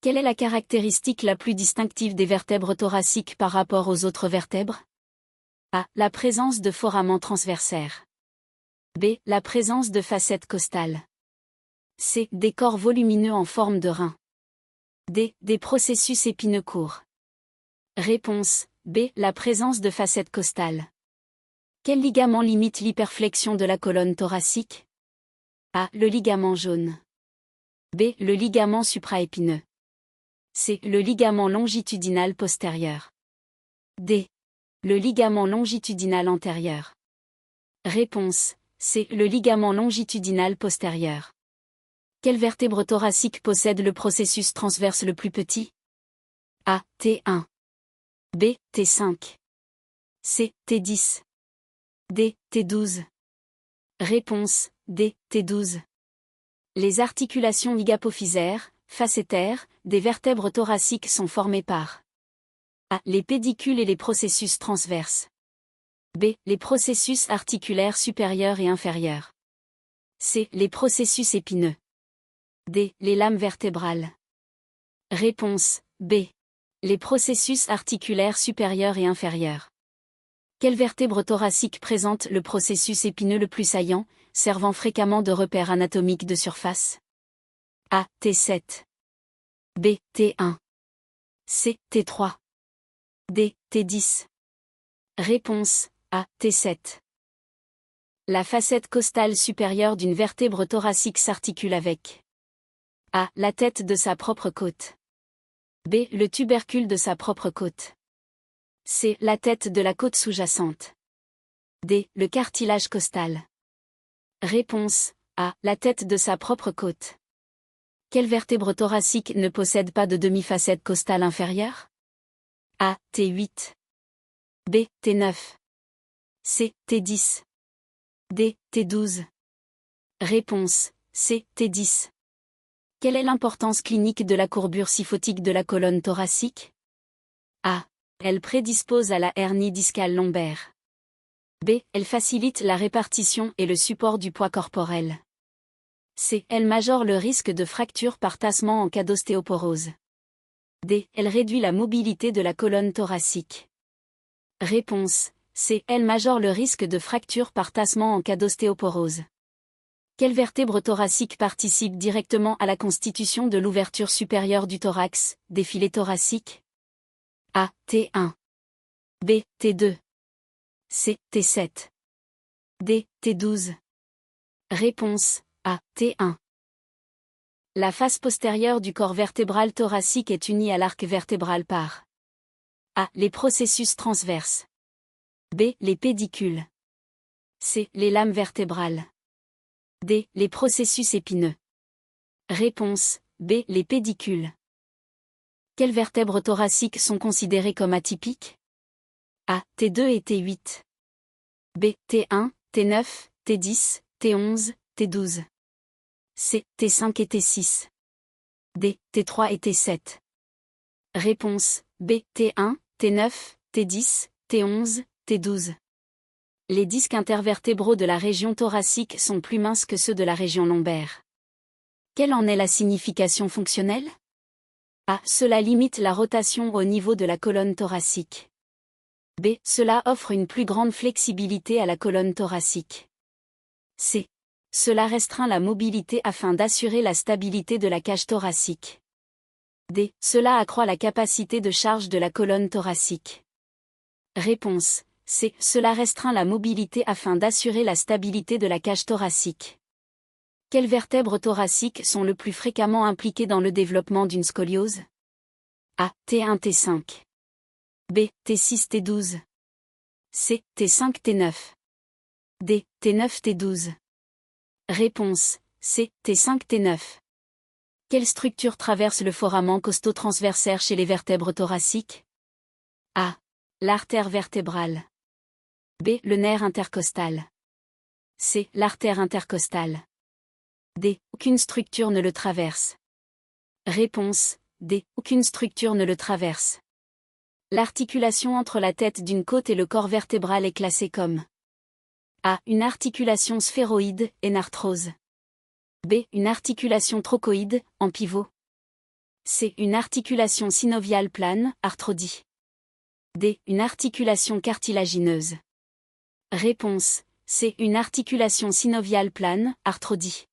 Quelle est la caractéristique la plus distinctive des vertèbres thoraciques par rapport aux autres vertèbres? A. La présence de foramens transversaires. B. La présence de facettes costales. C. Des corps volumineux en forme de rein. D. Des processus épineux courts. Réponse B. La présence de facettes costales. Quel ligament limite l'hyperflexion de la colonne thoracique? A. Le ligament jaune. B. Le ligament supraépineux. C. Le ligament longitudinal postérieur. D. Le ligament longitudinal antérieur. Réponse C. Le ligament longitudinal postérieur. Quelle vertèbre thoracique possède le processus transverse le plus petit? A. T1. B. T5. C. T10. D. T12. Réponse D. T12. Les articulations ligapophysaires, facétaires, des vertèbres thoraciques sont formées par A. Les pédicules et les processus transverses. B. Les processus articulaires supérieurs et inférieurs. C. Les processus épineux. D. Les lames vertébrales. Réponse B. Les processus articulaires supérieurs et inférieurs. Quelle vertèbre thoracique présente le processus épineux le plus saillant, servant fréquemment de repère anatomique de surface? A. T7. B. T1. C. T3. D. T10. Réponse A. T7. La facette costale supérieure d'une vertèbre thoracique s'articule avec A. La tête de sa propre côte. B. Le tubercule de sa propre côte. C. La tête de la côte sous-jacente. D. Le cartilage costal. Réponse A. La tête de sa propre côte. Quelle vertèbre thoracique ne possède pas de demi-facette costale inférieure? A. T8. B. T9. C. T10. D. T12. Réponse C. T10. Quelle est l'importance clinique de la courbure symphytique de la colonne thoracique? A. Elle prédispose à la hernie discale lombaire. B. Elle facilite la répartition et le support du poids corporel. C. Elle majore le risque de fracture par tassement en cas d'ostéoporose. D. Elle réduit la mobilité de la colonne thoracique. Réponse C. Elle majore le risque de fracture par tassement en cas d'ostéoporose. Quelle vertèbre thoracique participe directement à la constitution de l'ouverture supérieure du thorax, des filets thoraciques? A. T1. B. T2. C. T7. D. T12. Réponse A. T1. La face postérieure du corps vertébral thoracique est unie à l'arc vertébral par A. Les processus transverses. B. Les pédicules. C. Les lames vertébrales. D. Les processus épineux. Réponse B. Les pédicules. Quelles vertèbres thoraciques sont considérées comme atypiques? A. T2 et T8. B. T1, T9, T10, T11, T12. C. T5 et T6. D. T3 et T7. Réponse B. T1, T9, T10, T11, T12. Les disques intervertébraux de la région thoracique sont plus minces que ceux de la région lombaire. Quelle en est la signification fonctionnelle? A. Cela limite la rotation au niveau de la colonne thoracique. B. Cela offre une plus grande flexibilité à la colonne thoracique. C. Cela restreint la mobilité afin d'assurer la stabilité de la cage thoracique. D. Cela accroît la capacité de charge de la colonne thoracique. Réponse C. Cela restreint la mobilité afin d'assurer la stabilité de la cage thoracique. Quelles vertèbres thoraciques sont le plus fréquemment impliquées dans le développement d'une scoliose? A. T1 T5. B. T6 T12. C. T5 T9. D. T9 T12. Réponse C. T5 T9. Quelle structure traverse le foramen costo-transversaire chez les vertèbres thoraciques? A. L'artère vertébrale. B. Le nerf intercostal. C. L'artère intercostale. D. Aucune structure ne le traverse. Réponse D. Aucune structure ne le traverse. L'articulation entre la tête d'une côte et le corps vertébral est classée comme A. Une articulation sphéroïde, en arthrose. B. Une articulation trochoïde, en pivot. C. Une articulation synoviale plane, arthrodie. D. Une articulation cartilagineuse. Réponse C. Une articulation synoviale plane, arthrodie.